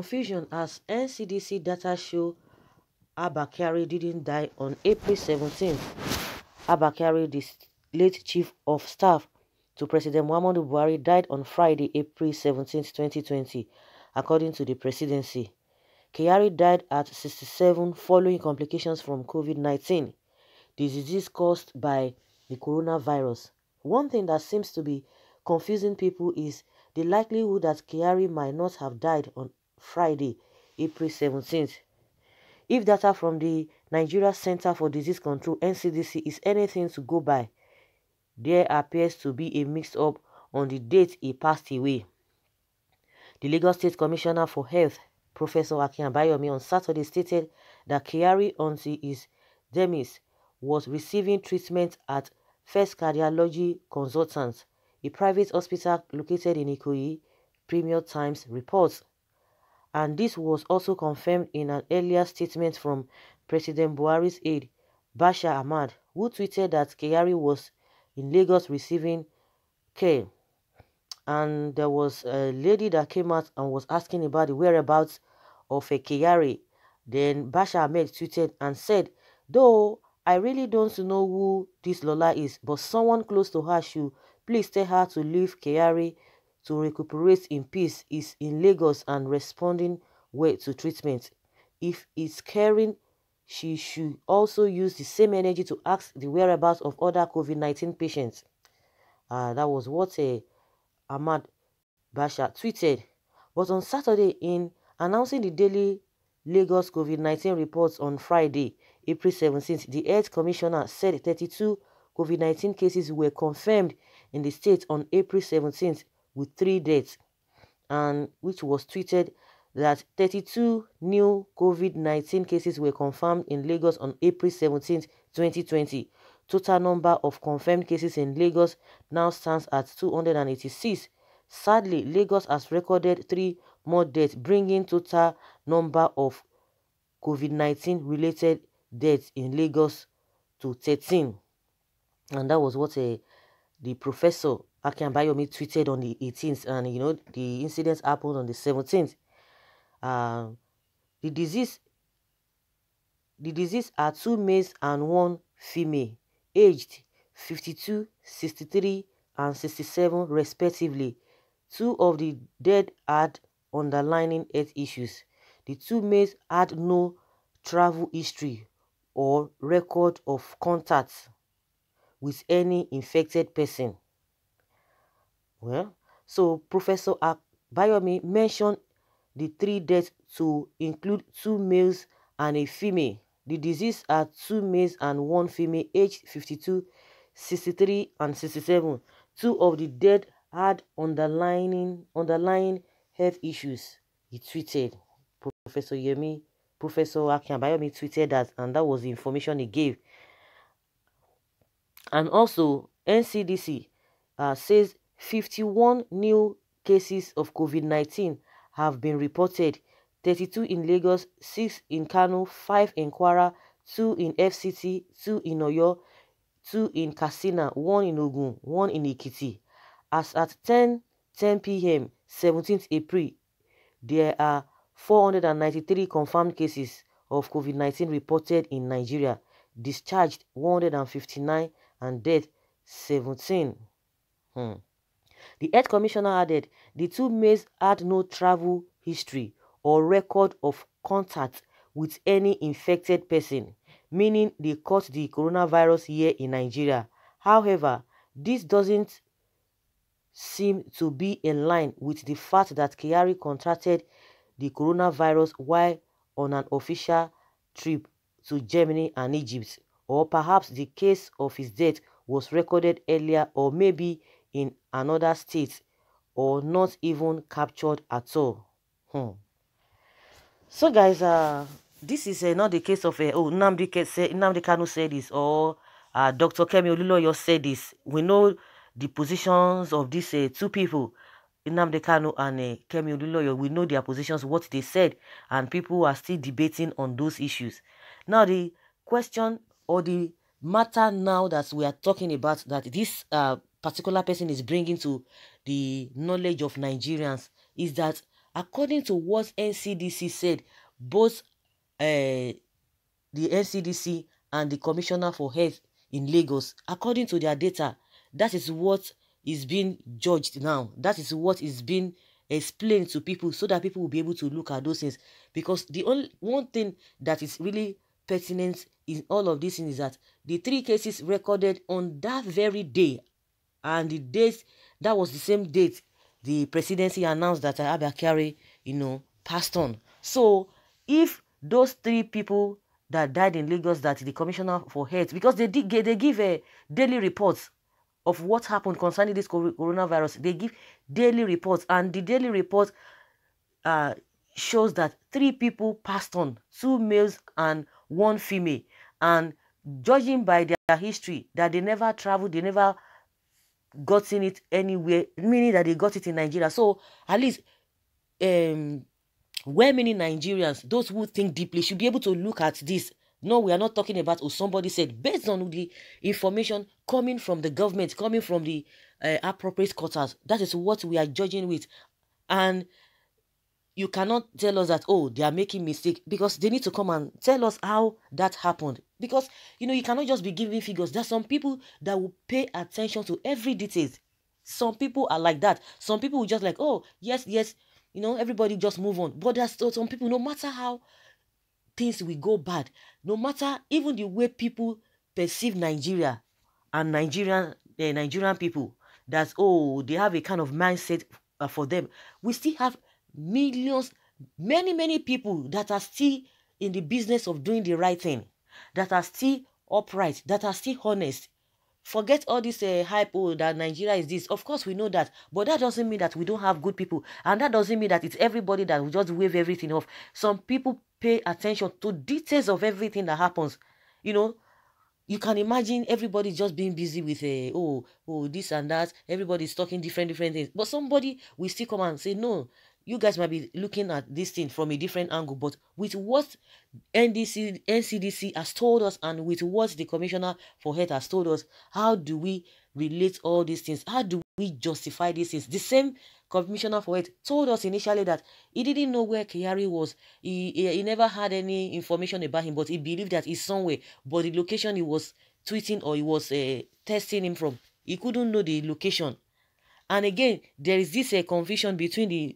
Confusion as NCDC data show ABBA KYARI didn't die on April 17th. ABBA KYARI, the late Chief of Staff to President Muhammadu Buhari, died on Friday, April 17, 2020, according to the presidency. KYARI died at 67 following complications from COVID-19, the disease caused by the coronavirus. One thing that seems to be confusing people is the likelihood that KYARI might not have died on Friday, April 17th. If data from the Nigeria Center for Disease Control (NCDC) is anything to go by, there appears to be a mix-up on the date he passed away. The Lagos State Commissioner for Health, Professor Abayomi, on Saturday stated that KYARI, until his demise, was receiving treatment at First Cardiology Consultants, a private hospital located in Ikoyi, Premier Times reports. And this was also confirmed in an earlier statement from President Buhari's aide, Bashir Ahmad, who tweeted that KYARI was in Lagos receiving care. And there was a lady that came out and was asking about the whereabouts of a KYARI. Then Bashir Ahmed tweeted and said, "Though I really don't know who this Lola is, but someone close to her should please tell her to leave KYARI to recuperate in peace, is in Lagos and responding well to treatment. If it's caring, she should also use the same energy to ask the whereabouts of other COVID-19 patients." That was what Ahmad Bashir tweeted. But on Saturday, in announcing the daily Lagos COVID-19 reports on Friday, April 17th, the Health Commissioner said 32 COVID-19 cases were confirmed in the state on April 17th, with 3 deaths, and which was tweeted that 32 new COVID-19 cases were confirmed in Lagos on April 17, 2020. Total number of confirmed cases in Lagos now stands at 286. Sadly, Lagos has recorded 3 more deaths, bringing total number of COVID-19 related deaths in Lagos to 13. And that was what the Professor Abayomi tweeted on the 18th, and the incident happened on the 17th. The disease are 2 males and 1 female, aged 52, 63, and 67 respectively. 2 of the dead had underlying health issues. The 2 males had no travel history or record of contacts with any infected person. Well, so Professor Abayomi mentioned the 3 deaths to include 2 males and a female. The disease are 2 males and 1 female, aged 52, 63, and 67. 2 of the dead had underlying health issues, he tweeted. Professor Abayomi tweeted that, and that was the information he gave. And also, NCDC says 51 new cases of COVID-19 have been reported, 32 in Lagos, 6 in Kano, 5 in Kwara, 2 in FCT, 2 in Oyo, 2 in Katsina, 1 in Ogun, 1 in Ekiti. As at 10 p.m. 17th April, there are 493 confirmed cases of COVID-19 reported in Nigeria, discharged 159, and death 17. The Health Commissioner added the 2 males had no travel history or record of contact with any infected person, meaning they caught the coronavirus here in Nigeria. However, this doesn't seem to be in line with the fact that KYARI contracted the coronavirus while on an official trip to Germany and Egypt, or perhaps the case of his death was recorded earlier, or maybe in another state, or not even captured at all. So guys, this is not the case of Nnamdi Kanu said this, or Dr. Kemi Oluloyo said this. We know the positions of these 2 people, Nnamdi Kanu and Kemi Oluloyo. We know their positions, what they said, and people are still debating on those issues. Now the question, or the matter now that we are talking about, that this particular person is bringing to the knowledge of Nigerians, is that according to what NCDC said, both the NCDC and the Commissioner for Health in Lagos, according to their data, that is what is being judged now. That is what is being explained to people so that people will be able to look at those things. Because the only one thing that is really pertinent in all of this is that the 3 cases recorded on that very day, and the date, that was the same date the presidency announced that ABBA KYARI, passed on. So if those 3 people that died in Lagos, that the Commissioner for Health, because they give a daily reports of what happened concerning this coronavirus, they give daily reports, and the daily report shows that 3 people passed on, 2 males and 1 female, and judging by their history, that they never traveled, they never gotten it anywhere, meaning that they got it in Nigeria. So at least many Nigerians, those who think deeply, should be able to look at this. No, we are not talking about, oh, somebody said, based on the information coming from the government, coming from the appropriate quarters. That is what we are judging with. And you cannot tell us that, oh, they are making mistake, because they need to come and tell us how that happened. Because, you cannot just be giving figures. There's some people that will pay attention to every detail. Some people are like that. Some people will just like, oh, yes, everybody just move on. But there's still some people, no matter how things will go bad, no matter even the way people perceive Nigeria and Nigerian people, that, oh, they have a kind of mindset for them, we still have millions, many people that are still in the business of doing the right thing, that are still upright, that are still honest. Forget all this hype, oh, that Nigeria is this. Of course, we know that, but that doesn't mean that we don't have good people, and that doesn't mean that it's everybody that will just wave everything off. Some people pay attention to details of everything that happens. You can imagine everybody just being busy with this and that. Everybody's talking different things, but somebody will still come and say, no, you guys might be looking at this thing from a different angle. But with what NCDC has told us, and with what the Commissioner for Health has told us, how do we relate all these things? How do we justify these things? The same Commissioner for Health told us initially that he didn't know where KYARI was. He never had any information about him, but he believed that he's somewhere. But the location he was tweeting, or he was testing him from, he couldn't know the location. And again, there is this confusion between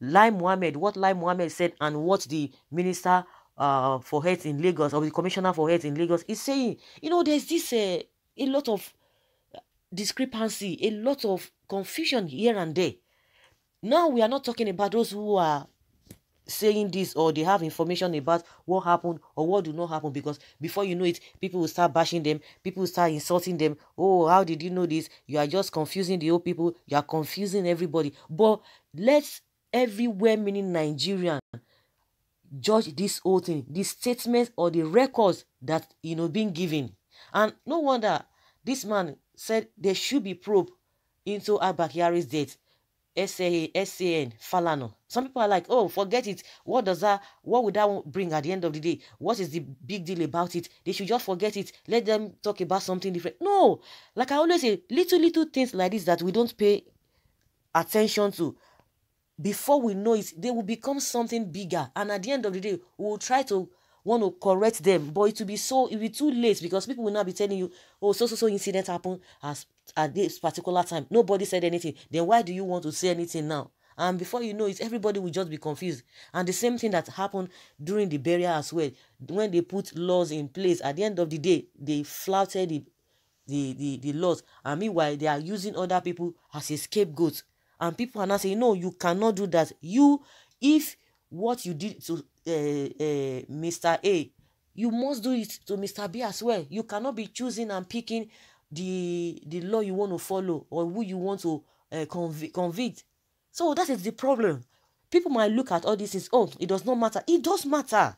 Lai Mohammed, what Lai Mohammed said, and what the Minister for Health in Lagos, or the Commissioner for Health in Lagos, is saying. There's this a lot of discrepancy, a lot of confusion here and there. Now, we are not talking about those who are saying this, or they have information about what happened or what do not happen, because before you know it, people will start bashing them, people will start insulting them. Oh, how did you know this? You are just confusing the old people, you are confusing everybody. But let's everywhere, meaning Nigerian, judge this whole thing, the statements or the records that being given. And no wonder this man said there should be probe into ABBA KYARI's death. ßØMŠH Falana. Some people are like, oh, forget it. What would that bring at the end of the day? What is the big deal about it? They should just forget it. Let them talk about something different. No, like I always say, little things like this that we don't pay attention to, before we know it, they will become something bigger. And at the end of the day, we will try to want to correct them, but it will be too late, because people will now be telling you, oh, so incident happened at this particular time. Nobody said anything. Then why do you want to say anything now? And before you know it, everybody will just be confused. And the same thing that happened during the burial as well. When they put laws in place, at the end of the day, they flouted the laws. And meanwhile, they are using other people as a scapegoat. And people are now saying, no, you cannot do that. If what you did to Mr. A, you must do it to Mr. B as well. You cannot be choosing and picking the law you want to follow, or who you want to convict. So that is the problem. People might look at all this as, oh, it does not matter. It does matter.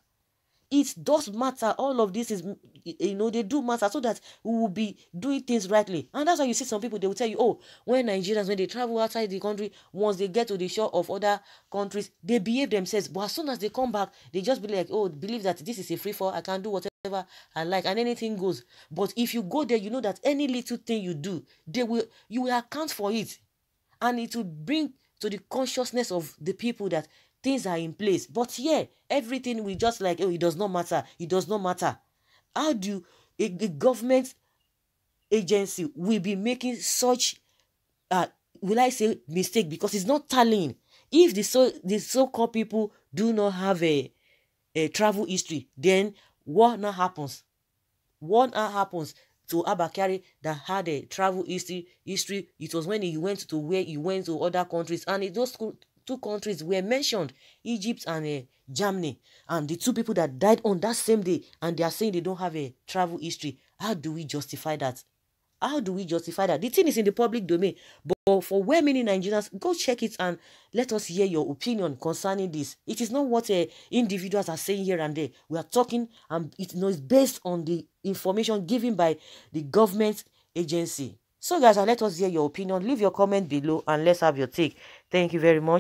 It does matter. All of this is, they do matter, so that we will be doing things rightly. And that's why you see some people, they will tell you, oh, when Nigerians, when they travel outside the country, once they get to the shore of other countries, they behave themselves. But as soon as they come back, they just be like, oh, believe that this is a free-for-all, I can do whatever I like, and anything goes. But if you go there, you know that any little thing you do, you will account for it. And it will bring to the consciousness of the people that things are in place. But yeah, everything we just like, oh, it does not matter. It does not matter. How do a government agency will be making such, will I say mistake? Because it's not tallying. If the so-called people do not have a travel history, then what now happens? What now happens to ABBA KYARI that had a travel history? It was when he went to where he went to other countries, and those two countries were mentioned, Egypt and Germany, and the two people that died on that same day, and they are saying they don't have a travel history. How do we justify that? How do we justify that? The thing is in the public domain, but for well-meaning Nigerians, go check it and let us hear your opinion concerning this. It is not what individuals are saying here and there. We are talking, and it is based on the information given by the government agency. So guys, let us hear your opinion. Leave your comment below and let's have your take. Thank you very much.